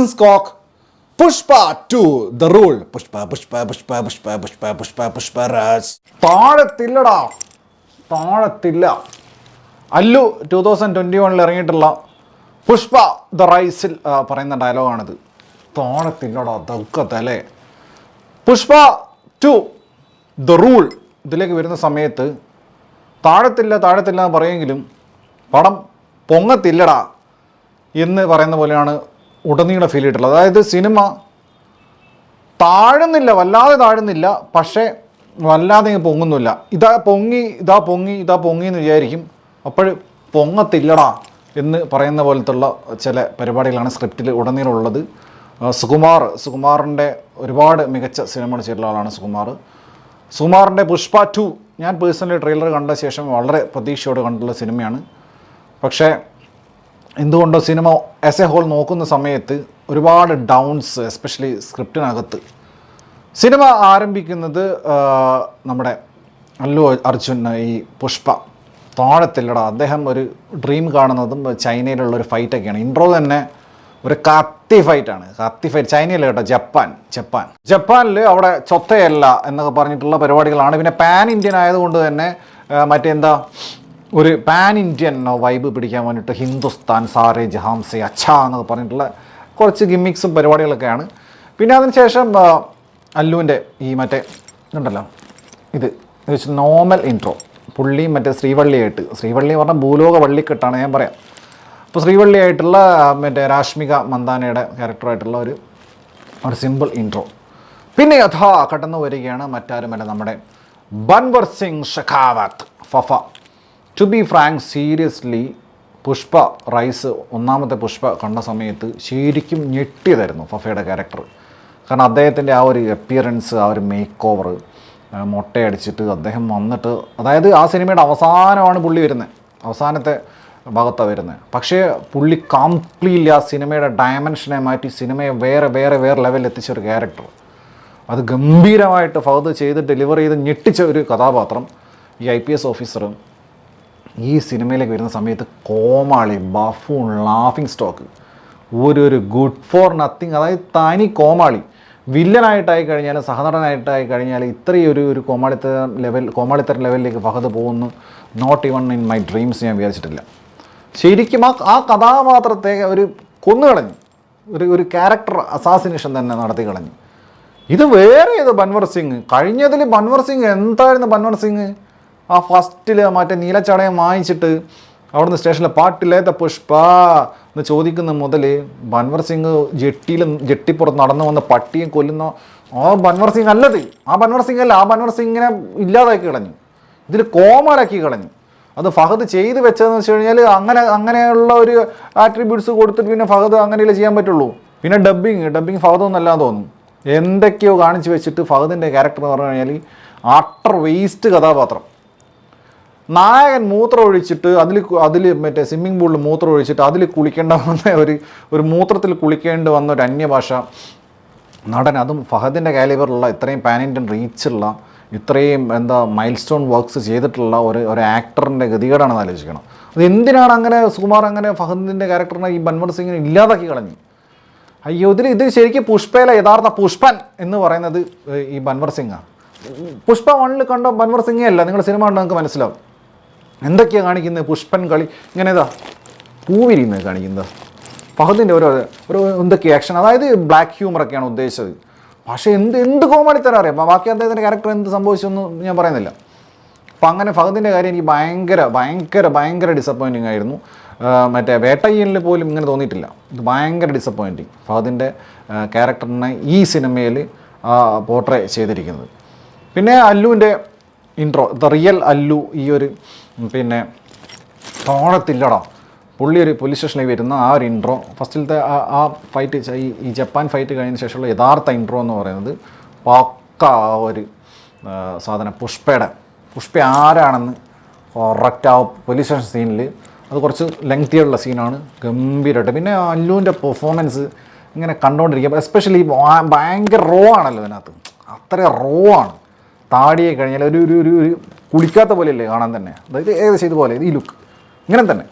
License cock. Pushpa 2, The Rule. Pushpa Raj. താഴത്തില്ല. അല്ലു 2021 ഇറങ്ങിയിട്ടുള്ള Pushpa the റൈസിൽ പറയുന്ന ഡയലോഗാണിത്. താഴത്തില്ലടാ ദുഃഖത്തല്ലേ. പുഷ്പ 2 ദ റൂൾ ഇതിലേക്ക് വരുന്ന സമയത്ത് താഴത്തില്ല എന്ന് പറയുമെങ്കിലും പടം പൊങ്ങത്തില്ലടാ എന്ന് പറയുന്ന പോലെയാണ് ഉടനീളം ഫീൽ ചെയ്തിട്ടുള്ളത്. അതായത് സിനിമ വല്ലാതെ താഴുന്നില്ല, പക്ഷേ വല്ലാതെ പൊങ്ങുന്നില്ല. ഇതാ പൊങ്ങി എന്ന് വിചാരിക്കും, അപ്പോൾ പൊങ്ങത്തില്ലടാ എന്ന് പറയുന്ന പോലത്തുള്ള ചില പരിപാടികളാണ് സ്ക്രിപ്റ്റിൽ ഉടനീളം ഉള്ളത്. സുകുമാറിൻ്റെ ഒരുപാട് മികച്ച സിനിമകൾ ചെയ്തിട്ടുള്ള ആളാണ് സുകുമാറിൻ്റെ പുഷ്പ 2 ഞാൻ പേഴ്സണലി ട്രെയിലർ കണ്ട ശേഷം വളരെ പ്രതീക്ഷയോടെ കണ്ടുള്ള സിനിമയാണ്. പക്ഷേ എന്തുകൊണ്ടോ സിനിമ ആസ് എ ഹോൾ നോക്കുന്ന സമയത്ത് ഒരുപാട് ഡൗൺസ്, എസ്പെഷ്യലി സ്ക്രിപ്റ്റിനകത്ത്. സിനിമ ആരംഭിക്കുന്നത് നമ്മുടെ അല്ലു അർജുൻ ഈ പുഷ്പ താഴത്തില്ലടാ അദ്ദേഹം ഒരു ഡ്രീം കാണുന്നതും ചൈനയിലുള്ളൊരു ഫൈറ്റൊക്കെയാണ്. ഇൻട്രോ തന്നെ ഒരു കത്തി ഫൈറ്റാണ്. ചൈനയില്ല കേട്ടോ, ജപ്പാനിൽ അവിടെ ചൊത്തയല്ല എന്നൊക്കെ പറഞ്ഞിട്ടുള്ള പരിപാടികളാണ്. പിന്നെ പാൻ ഇന്ത്യൻ ആയതുകൊണ്ട് തന്നെ ഒരു പാൻ ഇന്ത്യൻ വൈബ് പിടിക്കാൻ വേണ്ടിയിട്ട് ഹിന്ദുസ്ഥാൻ സാരേ ജഹാം സേ അച്ഛാ എന്നൊക്കെ പറഞ്ഞിട്ടുള്ള കുറച്ച് ഗിമ്മിക്സും പരിപാടികളൊക്കെയാണ്. പിന്നെ അതിനുശേഷം അല്ലുവിൻ്റെ ഈ ഇതുണ്ടല്ലോ, ഇത് വെച്ച് നോർമൽ ഇൻട്രോ പുള്ളി ശ്രീവള്ളി പറഞ്ഞാൽ ഭൂലോക വള്ളിക്കെട്ടാണ് ഞാൻ പറയാം. അപ്പോൾ ശ്രീവള്ളിയായിട്ടുള്ള രാഷ്മിക മന്ദാനയുടെ ക്യാരക്ടറായിട്ടുള്ള ഒരു സിമ്പിൾ ഇൻട്രോ. പിന്നെ കടന്നു വരികയാണ് മറ്റാരുമല്ല, നമ്മുടെ Bhanwar Singh Shekhawat FaFa. To be frank, seriously Pushpa rise ഒന്നാമത്തെ പുഷ്പ കണ്ട സമയത്ത് ശരിക്കും ഞെട്ടിയതായിരുന്നു ഫഫയുടെ ക്യാരക്ടർ. കാരണം അദ്ദേഹത്തിൻ്റെ ആ ഒരു അപ്പിയറൻസ്, ആ ഒരു മേക്ക് ഓവർ, മൊട്ടയടിച്ചിട്ട് അദ്ദേഹം വന്നിട്ട്, അതായത് ആ സിനിമയുടെ അവസാനമാണ് പുള്ളി വരുന്നത്, അവസാനത്തെ ഭാഗത്താണ് വരുന്നത്. പക്ഷേ പുള്ളി കംപ്ലീറ്റ്ലി ആ സിനിമയുടെ ഡയമെൻഷനെ മാറ്റി സിനിമയെ വേറെ ലെവലിൽ എത്തിച്ചൊരു ക്യാരക്ടർ. അത് ഗംഭീരമായിട്ട് ഫഹദ് ചെയ്ത് ഡെലിവർ ചെയ്ത് ഞെട്ടിച്ച ഒരു കഥാപാത്രം. ഈ IPS ഓഫീസറും ഈ സിനിമയിലേക്ക് വരുന്ന സമയത്ത് കോമാളി, ബഫൂൺ, ലാഫിംഗ് സ്റ്റോക്ക്, ഒരു ഗുഡ് ഫോർ നത്തിങ്, അതായത് തനി കോമാളി. വില്ലനായിട്ടായി കഴിഞ്ഞാൽ, സഹനടനായിട്ടായി കഴിഞ്ഞാൽ ഇത്രയും ഒരു കോമാളിത്തരം ലെവലിലേക്ക് ഫഹദ് പോകുന്നു not even in my dreams ഞാൻ വിചാരിച്ചിട്ടില്ല. ശരിക്കും ആ കഥാപാത്രത്തെ കൊന്നുകളഞ്ഞു, ഒരു ക്യാരക്ടർ അസാസിനേഷൻ തന്നെ നടത്തി കളഞ്ഞു. ഇത് വേറെ ഏത് ബൻവർ സിംഗ്. കഴിഞ്ഞതിൽ ബൻവർ സിംഗ് എന്തായിരുന്നു ബൻവർ സിംഗ്? ആ ഫസ്റ്റിൽ നീലച്ചടയം വാങ്ങിച്ചിട്ട് അവിടുന്ന് സ്റ്റേഷനിൽ പാട്ടിലേത്ത പുഷ്പ എന്ന് ചോദിക്കുന്ന മുതൽ ബൻവർ സിംഗ് ജെട്ടിപ്പുറത്ത് നടന്നു വന്ന് പട്ടിയെ കൊല്ലുന്ന ആ ബൻവർ സിംഗ് അല്ലത്. ആ ബൻവർ സിംഗിനെ ഇല്ലാതാക്കി കളഞ്ഞു, ഇതിൽ കോമാലാക്കി കളഞ്ഞു. അത് ഫഹദ് ചെയ്ത് വെച്ചതെന്ന് വെച്ച് കഴിഞ്ഞാൽ അങ്ങനെയുള്ള ഒരു ആട്രിബ്യൂട്ട്സ് കൊടുത്തിട്ട് പിന്നെ ഫഹദ് അങ്ങനെയല്ലേ ചെയ്യാൻ പറ്റുള്ളൂ. പിന്നെ ഡബ്ബിങ് ഫഹദൊന്നും അല്ലാന്ന് തോന്നുന്നു. എന്തൊക്കെയോ കാണിച്ച് വെച്ചിട്ട് ഫഹദിൻ്റെ ക്യാരക്ടർ എന്ന് പറഞ്ഞു കഴിഞ്ഞാൽ അട്ടർ വേസ്റ്റ് കഥാപാത്രം. നായകൻ മൂത്രം ഒഴിച്ചിട്ട് അതിൽ സ്വിമ്മിംഗ് പൂളിൽ മൂത്രം ഒഴിച്ചിട്ട് അതിൽ കുളിക്കേണ്ട വന്ന ഒരു മൂത്രത്തിൽ കുളിക്കേണ്ടി വന്ന ഒരു അന്യഭാഷ നടൻ, അതും ഫഹദിൻ്റെ കാലിബറുള്ള ഇത്രയും പാൻ ഇന്ത്യൻ റീച്ചുള്ള ഇത്രയും മൈൽ സ്റ്റോൺ വർക്ക്സ് ചെയ്തിട്ടുള്ള ഒരു ആക്ടറിൻ്റെ ഗതികേടാണെന്ന് ആലോചിക്കണം. അത് എന്തിനാണ് അങ്ങനെ സുകുമാർ അങ്ങനെ ഫഹദിൻ്റെ ക്യാരക്ടറിനെ ഈ ബൻവർ സിംഗിനെ ഇല്ലാതാക്കി കളഞ്ഞു? അയ്യോ, ഇത് ശരിക്കും പുഷ്പയിലെ യഥാർത്ഥ പുഷ്പൻ എന്ന് പറയുന്നത് ഈ ബൻവർ സിംഗാണ്. പുഷ്പ 1 കണ്ട ബൻവർ സിംഗേ അല്ല. നിങ്ങൾ സിനിമ കണ്ടാൽ നിങ്ങൾക്ക് മനസ്സിലാവും എന്തൊക്കെയാണ് കാണിക്കുന്നത്. പുഷ്പൻ കളി ഇങ്ങനെ പൂവിരിയുന്നത് കാണിക്കുന്നത്. ഫഹദിൻ്റെ ഒരു എന്തൊക്കെ ആക്ഷൻ, അതായത് ബ്ലാക്ക് ഹ്യൂമറൊക്കെയാണ് ഉദ്ദേശിച്ചത്. പക്ഷേ എന്ത് കോമാളിത്തരം അറിയാം. ബാക്കി അദ്ദേഹത്തിൻ്റെ ക്യാരക്ടർ എന്ത് സംഭവിച്ചൊന്നും ഞാൻ പറയുന്നില്ല. അപ്പം അങ്ങനെ ഫഹദിൻ്റെ കാര്യം എനിക്ക് ഭയങ്കര ഡിസപ്പോയിൻറ്റിങ് ആയിരുന്നു. വേട്ടയ്യനിൽ പോലും ഇങ്ങനെ തോന്നിയിട്ടില്ല. ഇത് ഭയങ്കര ഡിസപ്പോയിൻറ്റിങ് ഫഹദിൻ്റെ ക്യാരക്ടറിനെ ഈ സിനിമയിൽ പോർട്രേ ചെയ്തിരിക്കുന്നത്. പിന്നെ അല്ലുവിൻ്റെ ഇൻട്രോ, ദ റിയൽ അല്ലു, തോണത്തില്ലടാ പുള്ളി ഒരു പോലീസ് സ്റ്റേഷനിൽ വരുന്ന ആ ഒരു ഇൻട്രോ, ഫസ്റ്റിലത്തെ ആ ഫൈറ്റ്, ഈ ജപ്പാൻ ഫൈറ്റ് കഴിഞ്ഞ ശേഷമുള്ള യഥാർത്ഥ ഇൻട്രോ എന്ന് പറയുന്നത് പക്ക ഒരു സാധനം. പുഷ്പ ആരാണെന്ന് കറക്റ്റ് ആ പോലീസ് സ്റ്റേഷൻ സീനിൽ, അത് കുറച്ച് ലെങ്തിയുള്ള സീനാണ്, ഗംഭീരമായിട്ട്. പിന്നെ അല്ലുവിൻ്റെ പെർഫോമൻസ് ഇങ്ങനെ കണ്ടുകൊണ്ടിരിക്കുക. എസ്പെഷ്യലി ഭയങ്കര റോ ആണല്ലോ അതിനകത്ത്, അത്ര റോ ആണ്. താടിയെ കഴിഞ്ഞാൽ ഒരു കുളിക്കാത്ത പോലെയല്ലേ കാണാൻ തന്നെ, അതായത് ഏകദേശം ഇതുപോലെ ഈ ലുക്ക് ഇങ്ങനെ തന്നെ.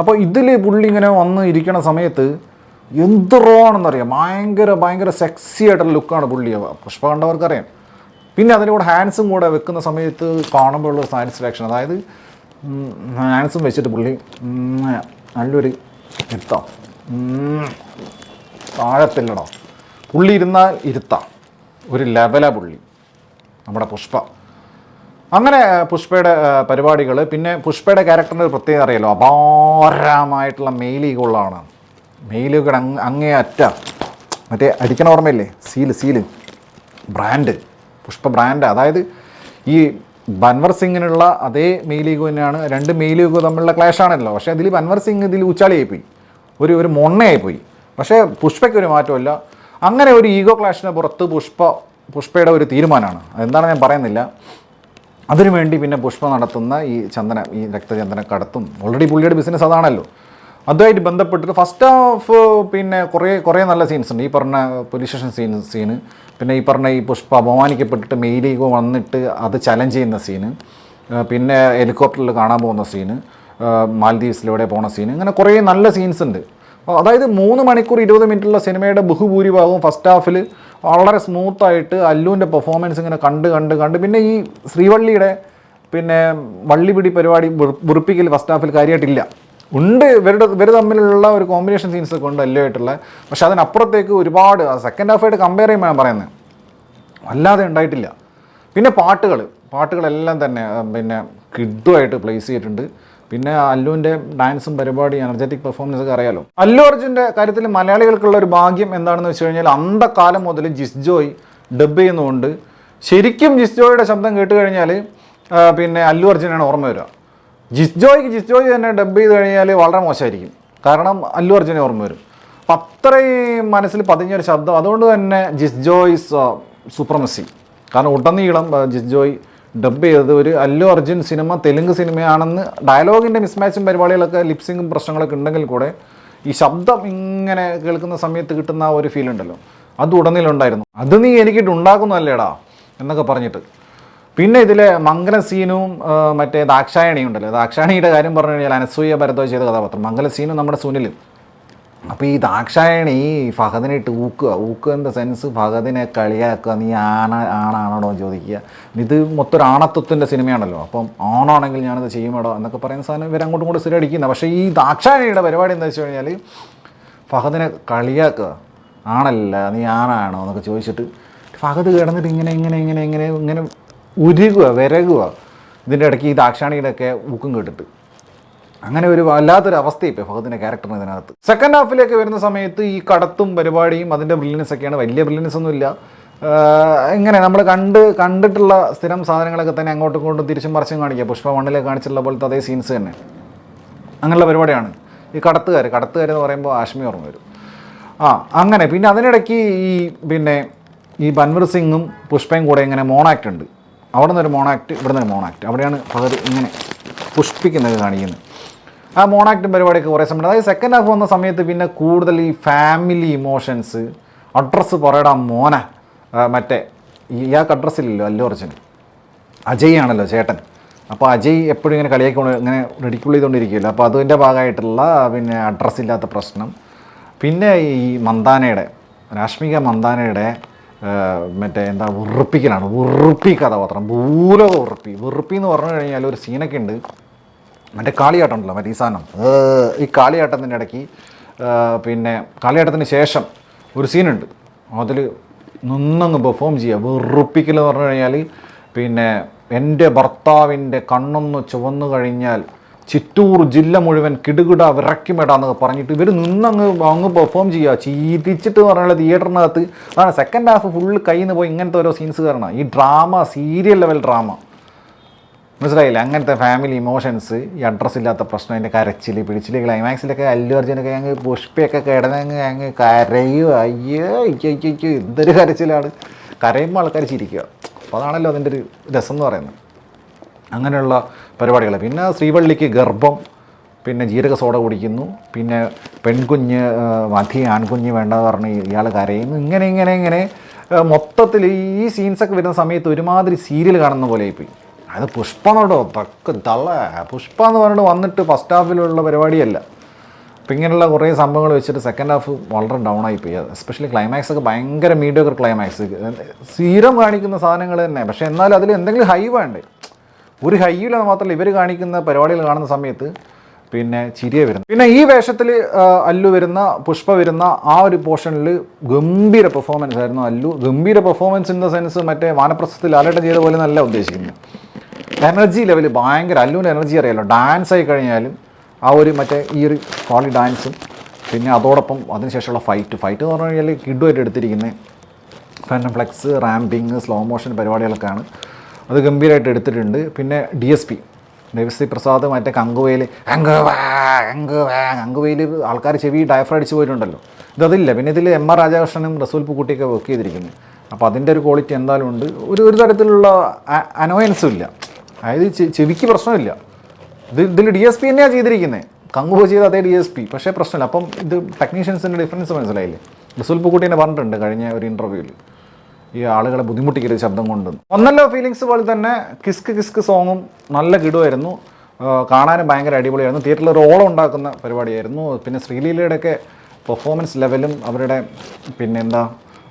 അപ്പോൾ ഇതിൽ പുള്ളി ഇങ്ങനെ വന്ന് ഇരിക്കണ സമയത്ത് എന്ത് റോ ആണെന്നറിയാം, ഭയങ്കര സെക്സി ആയിട്ടുള്ള ലുക്കാണ് പുള്ളി. പുഷ്പ കണ്ടവർക്കറിയാം. പിന്നെ അതിൻ്റെ കൂടെ ഹാൻഡ്സും കൂടെ വെക്കുന്ന സമയത്ത് കാണുമ്പോഴുള്ള സാറ്റിസ്ഫാക്ഷൻ, അതായത് ഹാൻഡ്സും വെച്ചിട്ട് പുള്ളി നല്ലൊരു ഇരുത്താം, താഴത്തില്ലടോ പുള്ളി ഇരുന്നാൽ ഇരുത്താം, ഒരു ലെവലാണ് പുള്ളി നമ്മുടെ പുഷ്പ. അങ്ങനെ പുഷ്പയുടെ പരിപാടികൾ. പിന്നെ പുഷ്പയുടെ ക്യാരക്ടറിൻ്റെ ഒരു പ്രത്യേകത അറിയാലോ, അപാരമായിട്ടുള്ള മെയിലീഗുകളാണ്. മെയിലുകൾ അങ്ങേ അറ്റ മറ്റേ അടിക്കണ ഓർമ്മയില്ലേ, സീല് ബ്രാൻഡ്, പുഷ്പ ബ്രാൻഡ്. അതായത് ഈ ബൻവർ സിംഗിനുള്ള അതേ മെയിലീഗു തന്നെയാണ്, രണ്ട് മെയിലീഗു തമ്മിലുള്ള ക്ലാഷാണല്ലോ. പക്ഷേ അതിൽ ബൻവർ സിംഗ് ഇതിൽ ഉച്ചാളിയായിപ്പോയി, ഒരു മൊണ്ണയായിപ്പോയി. പക്ഷേ പുഷ്പയ്ക്ക് ഒരു മാറ്റമില്ല. അങ്ങനെ ഒരു ഈഗോ ക്ലാഷിന് പുറത്ത് പുഷ്പയുടെ ഒരു തീരുമാനമാണ്, അതെന്താണ് ഞാൻ പറയുന്നില്ല. അതിനുവേണ്ടി പിന്നെ പുഷ്പ നടത്തുന്ന ഈ രക്തചന്ദന കടത്തും, ഓൾറെഡി പുള്ളിയുടെ ബിസിനസ് അതാണല്ലോ, അതുമായിട്ട് ബന്ധപ്പെട്ടിട്ട് ഫസ്റ്റ് ഹാഫ് പിന്നെ കുറേ നല്ല സീൻസ് ഉണ്ട്. ഈ പറഞ്ഞ പോലീസ് സ്റ്റേഷൻ സീന്, പിന്നെ ഈ പറഞ്ഞ ഈ പുഷ്പ അപമാനിക്കപ്പെട്ടിട്ട് മെയിലേക്ക് വന്നിട്ട് അത് ചലഞ്ച് ചെയ്യുന്ന സീന്, പിന്നെ ഹെലികോപ്റ്ററിൽ കാണാൻ പോകുന്ന സീന്, മാൽദീവ്സിലൂടെ പോണ സീന്, ഇങ്ങനെ കുറേ നല്ല സീൻസ് ഉണ്ട്. അതായത് 3 മണിക്കൂർ 20 മിനിറ്റുള്ള സിനിമയുടെ ബഹുഭൂരിഭാഗവും ഫസ്റ്റ് ഹാഫിൽ വളരെ സ്മൂത്തായിട്ട് അല്ലുവിൻ്റെ പെർഫോമൻസ് ഇങ്ങനെ കണ്ട് പിന്നെ ഈ ശ്രീവള്ളിയുടെ പിന്നെ വള്ളിപിടി പരിപാടി വെറുപ്പിക്കൽ ഫസ്റ്റ് ഹാഫിൽ കാര്യമായിട്ടില്ല. ഉണ്ട്, ഇവർ തമ്മിലുള്ള ഒരു കോമ്പിനേഷൻ സീൻസൊക്കെ ഉണ്ട് അല്ലുമായിട്ടുള്ള. പക്ഷെ അതിനപ്പുറത്തേക്ക് ഒരുപാട് സെക്കൻഡ് ഹാഫായിട്ട് കമ്പയർ ചെയ്യുമ്പോൾ ഞാൻ പറയുന്നത് അല്ലാതെ ഉണ്ടായിട്ടില്ല. പിന്നെ പാട്ടുകളെല്ലാം തന്നെ പിന്നെ കിഡുമായിട്ട് പ്ലേസ് ചെയ്തിട്ടുണ്ട്. പിന്നെ അല്ലുവിൻ്റെ ഡാൻസും പരിപാടി, എനർജറ്റിക് പെർഫോമൻസ് ഒക്കെ അറിയാലോ. അല്ലു അർജുൻ്റെ കാര്യത്തിൽ മലയാളികൾക്കുള്ള ഒരു ഭാഗ്യം എന്താണെന്ന് വെച്ച് കഴിഞ്ഞാൽ അന്തക്കാലം മുതൽ ജിസ് ജോയ് ഡബ് ചെയ്യുന്നതുകൊണ്ട് ശരിക്കും ജിസ് ജോയുടെ ശബ്ദം കേട്ട് കഴിഞ്ഞാൽ പിന്നെ അല്ലു അർജുനാണ് ഓർമ്മ വരിക. ജിസ് ജോയ് തന്നെ ഡബ് ചെയ്ത് കഴിഞ്ഞാൽ വളരെ മോശമായിരിക്കും, കാരണം അല്ലു അർജുനെ ഓർമ്മ വരും. അപ്പം അത്രയും മനസ്സിൽ പതിഞ്ഞൊരു ശബ്ദം. അതുകൊണ്ട് തന്നെ ജിസ് ജോയ്സ് സൂപ്രമസി. കാരണം ഉടനീളം ജിസ് ജോയ് ഡബ് ചെയ്തത് ഒരു അല്ലു അർജുൻ സിനിമ തെലുങ്ക് സിനിമയാണെന്ന്, ഡയലോഗിൻ്റെ മിസ്മാച്ചും പരിപാടികളൊക്കെ ലിപ്സിങ്ങും പ്രശ്നങ്ങളൊക്കെ ഉണ്ടെങ്കിൽ കൂടെ ഈ ശബ്ദം ഇങ്ങനെ കേൾക്കുന്ന സമയത്ത് കിട്ടുന്ന ആ ഒരു ഫീൽ ഉണ്ടല്ലോ, അത് ഉടനീളം ഉണ്ടായിരുന്നു. അത് നീ എനിക്കിട്ട് ഉണ്ടാക്കുന്നതല്ലേടാ എന്നൊക്കെ പറഞ്ഞിട്ട്. പിന്നെ ഇതിലെ മംഗല സീനും മറ്റേ ദാക്ഷായണി ഉണ്ടല്ലോ, ദാക്ഷായണിയുടെ കാര്യം പറഞ്ഞു കഴിഞ്ഞാൽ അനസൂയ ഭരദ്വാജ് ചെയ്ത കഥാപാത്രം. മംഗല സീനും നമ്മുടെ സുനിലും. അപ്പോൾ ഈ ദാക്ഷായണി ഫഹദിനിട്ട് ഊക്കുക എന്ന സെൻസ്, ഫഹദിനെ കളിയാക്കുക, നീ ആണാണോ ചോദിക്കുക. ഇത് മൊത്തം ഒരു ആണത്വത്തിൻ്റെ സിനിമയാണല്ലോ. അപ്പം ആണാണെങ്കിൽ ഞാനത് ചെയ്യുമേടോ എന്നൊക്കെ പറയുന്ന സാധനം ഇവർ അങ്ങോട്ടും ഇങ്ങോട്ടും സ്ഥിരം അടിക്കുന്നത്. പക്ഷേ ഈ ദാക്ഷായണിയുടെ പരിപാടി എന്താ വെച്ച് കഴിഞ്ഞാൽ ഫഹദിനെ കളിയാക്കുക, ആണല്ല നീ ആണാണോ എന്നൊക്കെ ചോദിച്ചിട്ട് ഫഹദ് കിടന്നിട്ട് ഇങ്ങനെ വിരകുക. ഇതിൻ്റെ ഇടയ്ക്ക് ഈ ദാക്ഷായണിയുടെയൊക്കെ ഊക്കും കേട്ടിട്ട് അങ്ങനെ ഒരു വല്ലാത്തൊരു അവസ്ഥയും ഇപ്പോൾ ഫഹദിൻ്റെ ക്യാരക്ടറിന് ഇതിനകത്ത്. സെക്കൻഡ് ഹാഫിലേക്ക് വരുന്ന സമയത്ത് ഈ കടത്തും പരിപാടിയും അതിൻ്റെ ബ്രില്യൻസ് ഒക്കെയാണ്. വലിയ ബ്രില്യൻസ് ഒന്നുമില്ല, ഇങ്ങനെ നമ്മൾ കണ്ടിട്ടുള്ള സ്ഥിരം സാധനങ്ങളൊക്കെ തന്നെ അങ്ങോട്ടും ഇങ്ങോട്ടും തിരിച്ചും മറിച്ചും കാണിക്കുക. പുഷ്പ 1 കാണിച്ചിട്ടുള്ള പോലത്തെ അതേ സീൻസ് തന്നെ, അങ്ങനെയുള്ള പരിപാടിയാണ്. ഈ കടത്തുകാർ എന്ന് പറയുമ്പോൾ ആഷ്മി ഓർമ്മ വരും. അങ്ങനെ പിന്നെ അതിനിടയ്ക്ക് ഈ ബൻവർ സിംഗും പുഷ്പയും കൂടെ ഇങ്ങനെ മോണാക്ട് ഉണ്ട്. അവിടെ നിന്നൊരു മോണാക്ട്, ഇവിടെ നിന്നൊരു മോണാക്ട്. അവിടെയാണ് ഫഹദ് ഇങ്ങനെ പുഷ്പിക്കുന്നത് കാണിക്കുന്നത്. ആ മോണാക്ടും പരിപാടിയൊക്കെ കുറേ സമയം. അതായത് സെക്കൻഡ് ഹാഫ് വന്ന സമയത്ത് പിന്നെ കൂടുതൽ ഈ ഫാമിലി ഇമോഷൻസ്, അഡ്രസ്സ് പറയടാ മോനെ, മറ്റേ ഇയാൾക്ക് അഡ്രസ്സില്ലല്ലോ അല്ലു അർജുൻ, അജയ് ആണല്ലോ ചേട്ടൻ. അപ്പോൾ അജയ് എപ്പോഴും ഇങ്ങനെ കളിയാക്കി ഇങ്ങനെ റെഡിക്കുൾ ചെയ്തുകൊണ്ടിരിക്കുമല്ലോ. അപ്പോൾ അതിൻ്റെ ഭാഗമായിട്ടുള്ള പിന്നെ അഡ്രസ്സില്ലാത്ത പ്രശ്നം. പിന്നെ ഈ രാഷ്മിക മന്ദാനയുടെ മറ്റേ എന്താ ഉറുപ്പി കഥാപാത്രം, ഭൂലോക ഉറുപ്പി എന്ന് പറഞ്ഞു കഴിഞ്ഞാൽ ഒരു സീനൊക്കെ ഉണ്ട്. മറ്റേ കാളിയാട്ടം ഉണ്ടല്ലോ, മറ്റേ ഈ സാധനം, ഈ കാളിയാട്ടത്തിൻ്റെ ഇടയ്ക്ക് പിന്നെ കാളിയാട്ടത്തിന് ശേഷം ഒരു സീനുണ്ട്, അതിൽ നിന്നങ്ങ് പെർഫോം ചെയ്യുക. വെറുപ്പിക്കലെന്ന് പറഞ്ഞു കഴിഞ്ഞാൽ പിന്നെ എൻ്റെ ഭർത്താവിൻ്റെ കണ്ണൊന്ന് ചുവന്നു കഴിഞ്ഞാൽ ചിറ്റൂർ ജില്ല മുഴുവൻ കിടുകിട വിറയ്ക്കുമിടാന്നൊക്കെ പറഞ്ഞിട്ട് ഇവർ അങ്ങ് പെർഫോം ചെയ്യുക, ചീതിച്ചിട്ട് പറഞ്ഞാൽ തിയേറ്ററിനകത്ത്. അതാണ് സെക്കൻഡ് ഹാഫ് ഫുള്ള് കയ്യിൽ നിന്ന് പോയി ഇങ്ങനത്തെ ഓരോ സീൻസ് കാരണം. ഈ ഡ്രാമ, സീരിയൽ ലെവൽ ഡ്രാമ, മനസ്സിലായില്ല? അങ്ങനത്തെ ഫാമിലി ഇമോഷൻസ്, ഈ അഡ്രസ്സ് ഇല്ലാത്ത പ്രശ്നം, അതിൻ്റെ കരച്ചിൽ പിടിച്ചിൽ. ക്ലൈമാക്സിലൊക്കെ അല്ലു അർജുനൊക്കെ അങ്ങ് പുഷ്പയൊക്കെ കിടന്നങ്ങ് കരയുക. അയ്യോ എന്തൊരു കരച്ചിലാണ്, കരയുമ്പോൾ ആൾക്കാർ ചിരിക്കുക. അപ്പോൾ അതാണല്ലോ അതിൻ്റെ ഒരു രസം എന്ന് പറയുന്നത്. അങ്ങനെയുള്ള പരിപാടികൾ. പിന്നെ ശ്രീവള്ളിക്ക് ഗർഭം, പിന്നെ ജീരക സോഡ കുടിക്കുന്നു, പിന്നെ പെൺകുഞ്ഞ് ആൺകുഞ്ഞ് വേണ്ടെന്ന് പറഞ്ഞ് ഇയാൾ കരയുന്നു. ഇങ്ങനെ മൊത്തത്തിൽ ഈ സീൻസൊക്കെ വരുന്ന സമയത്ത് ഒരുമാതിരി സീരിയൽ കാണുന്ന പോലെ ആയിപ്പോയി. അത് പുഷ്പ എന്നോടോ പുഷ്പ എന്ന് പറഞ്ഞിട്ട് വന്നിട്ട് ഫസ്റ്റ് ഹാഫിലുള്ള പരിപാടിയല്ല. അപ്പോൾ ഇങ്ങനെയുള്ള കുറേ സംഭവങ്ങൾ വെച്ചിട്ട് സെക്കൻഡ് ഹാഫ് വളരെ ഡൗൺ ആയിപ്പോയി. എസ്പെഷ്യലി ക്ലൈമാക്സ് ഒക്കെ ഭയങ്കര മീഡിയോക്കർ ക്ലൈമാക്സ്, സ്ഥിരം കാണിക്കുന്ന സാധനങ്ങൾ തന്നെ. പക്ഷേ എന്നാലും അതിൽ എന്തെങ്കിലും ഹൈ വേണ്ടേ? ഒരു ഹൈയില്ലെന്ന് മാത്രമല്ല, ഇവർ കാണിക്കുന്ന പരിപാടികൾ കാണുന്ന സമയത്ത് പിന്നെ ചിരിയെ വരുന്നു. പിന്നെ ഈ വേഷത്തിൽ അല്ലു വരുന്ന, പുഷ്പ വരുന്ന ആ ഒരു പോർഷനിൽ ഗംഭീര പെർഫോമൻസ് ആയിരുന്നു അല്ലു. ഗംഭീര പെർഫോമൻസ് ഇൻ ദ സെൻസ് മറ്റേ വാനപ്രസ്ഥത്തിൽ ലാലേട്ടൻ ചെയ്ത പോലെ നല്ല ഉദ്ദേശിക്കുന്നത്. എനർജി ലെവൽ ഭയങ്കര, അല്ലുവിൻ്റെ എനർജി അറിയാമല്ലോ. ഡാൻസ് ആയി കഴിഞ്ഞാലും ആ ഒരു മറ്റേ ഈ ഒരു ക്വാളി ഡാൻസും പിന്നെ അതോടൊപ്പം അതിനുശേഷമുള്ള ഫൈറ്റ് എന്ന് പറഞ്ഞു കഴിഞ്ഞാൽ കിഡുമായിട്ട് എടുത്തിരിക്കുന്നത് phantom flex, ramping, slow motion പരിപാടികളൊക്കെയാണ്. അത് ഗംഭീരമായിട്ട് എടുത്തിട്ടുണ്ട്. പിന്നെ DSP ദേവിശ്രീ പ്രസാദ് മറ്റേ കങ്കുവയിൽ ആൾക്കാർ ചെവി ഡയഫ്ര അടിച്ച് പോയിട്ടുണ്ടല്ലോ, ഇതതില്ല. പിന്നെ ഇതിൽ MR രാജാകൃഷ്ണനും റസൂൽ പൂക്കുട്ടിയൊക്കെ വർക്ക് ചെയ്തിരിക്കുന്നു. അപ്പോൾ അതിൻ്റെ ഒരു ക്വാളിറ്റി എന്തായാലും ഉണ്ട്. ഒരു തരത്തിലുള്ള അനോയൻസും ഇല്ല, അതായത് ചെവിക്ക് പ്രശ്നമില്ല. ഇതിൽ DSP തന്നെയാണ് ചെയ്തിരിക്കുന്നത്, കങ്കുവ ചെയ്ത അതേ DSP, പക്ഷേ പ്രശ്നമില്ല. അപ്പം ഇത് ടെക്നീഷ്യൻസിൻ്റെ ഡിഫറൻസ് മനസ്സിലായില്ലേ? റസൂൽ പൂക്കുട്ടി തന്നെ പറഞ്ഞിട്ടുണ്ട് കഴിഞ്ഞ ഒരു ഇൻ്റർവ്യൂവിൽ, ഈ ആളുകളെ ബുദ്ധിമുട്ടിക്കരുത് ശബ്ദം കൊണ്ട്. ഒന്നല്ലോ ഫീലിങ്സ് പോലെ തന്നെ കിസ്ക് സോങ്ങും നല്ല കിടുമായിരുന്നു, കാണാനും ഭയങ്കര അടിപൊളിയായിരുന്നു. തിയേറ്ററിൽ ഒരു ഓളം ഉണ്ടാക്കുന്ന പരിപാടിയായിരുന്നു. പിന്നെ ശ്രീലീലയുടെയൊക്കെ പെർഫോമൻസ് ലെവലും അവരുടെ പിന്നെ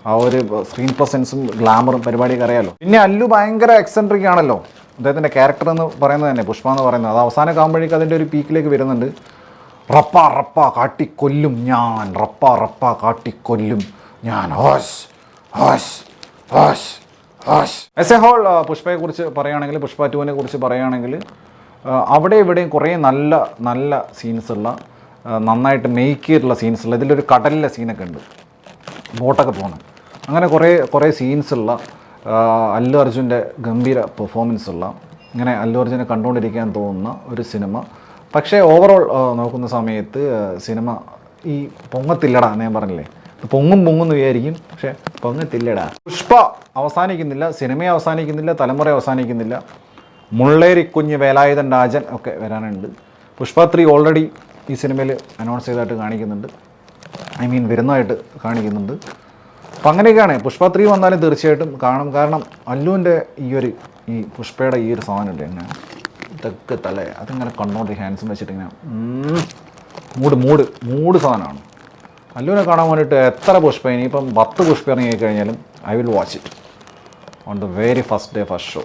ആ ഒരു സ്ക്രീൻ പ്രസൻസും ഗ്ലാമറും പരിപാടിയൊക്കെ അറിയാമല്ലോ. പിന്നെ അല്ലു ഭയങ്കര എക്സെൻട്രിക് ആണല്ലോ, അദ്ദേഹത്തിൻ്റെ ക്യാരക്ടർ എന്ന് പറയുന്നത് തന്നെ, പുഷ്പ എന്ന് പറയുന്നത്. അത് അവസാനം ആകുമ്പോഴേക്കും അതിൻ്റെ ഒരു പീക്കിലേക്ക് വരുന്നുണ്ട്. റപ്പ കാട്ടിക്കൊല്ലും ഞാൻ, റപ്പ കാട്ടിക്കൊല്ലും ഞാൻ, ഹോഷ് ഹോഷ് ഹോഷ് ഹോഷ്. എസ് എ ഹോൾ പുഷ്പയെക്കുറിച്ച് പറയുകയാണെങ്കിൽ, പുഷ്പ 2 കുറിച്ച് പറയുകയാണെങ്കിൽ, അവിടെ ഇവിടെയും കുറേ നല്ല സീൻസുള്ള, നന്നായിട്ട് മേക്ക് ചെയ്തിട്ടുള്ള സീൻസുള്ള, ഇതിലൊരു കടലിലെ സീനൊക്കെ ഉണ്ട്, ബോട്ടൊക്കെ പോകുന്നത്, അങ്ങനെ കുറേ സീൻസുള്ള, അല്ലു അർജുൻ്റെ ഗംഭീര പെർഫോമൻസ് ഉള്ള, ഇങ്ങനെ അല്ലു അർജുനെ കണ്ടുകൊണ്ടിരിക്കാൻ തോന്നുന്ന ഒരു സിനിമ. പക്ഷേ ഓവറോൾ നോക്കുന്ന സമയത്ത് സിനിമ ഈ പൊങ്ങത്തില്ലടാ എന്ന് ഞാൻ പറഞ്ഞില്ലേ, പൊങ്ങും എന്ന് വിചാരിക്കും, പക്ഷേ പൊങ്ങത്തില്ലടാ. പുഷ്പ അവസാനിക്കുന്നില്ല, സിനിമയെ അവസാനിക്കുന്നില്ല, തലമുറ അവസാനിക്കുന്നില്ല. മുള്ളേരിക്കുഞ്ഞ്, വേലായുധൻ രാജൻ ഒക്കെ വരാനുണ്ട്. പുഷ്പ 3 ഓൾറെഡി ഈ സിനിമയിൽ അനൗൺസ് ചെയ്തതായിട്ട് കാണിക്കുന്നുണ്ട്, വരുന്നതായിട്ട് കാണിക്കുന്നുണ്ട്. അപ്പം അങ്ങനെയൊക്കെയാണ്. പുഷ്പ 3 വന്നാലും തീർച്ചയായിട്ടും കാണും. കാരണം അല്ലുവിൻ്റെ ഈ പുഷ്പയുടെ ഈ ഒരു സാധനമില്ല, എങ്ങനെ ഇതൊക്കെ അതിങ്ങനെ കണ്ടോണ്ട് ഹാൻഡ്സും വെച്ചിട്ട് ഇങ്ങനെ മൂഡ് സാധനമാണ്. അല്ലുവിനെ കാണാൻ വേണ്ടിയിട്ട് എത്ര പുഷ്പ, ഇനിയിപ്പം 10 പുഷ്പ ഇറങ്ങി കഴിഞ്ഞാലും I will watch it on the very first day first show.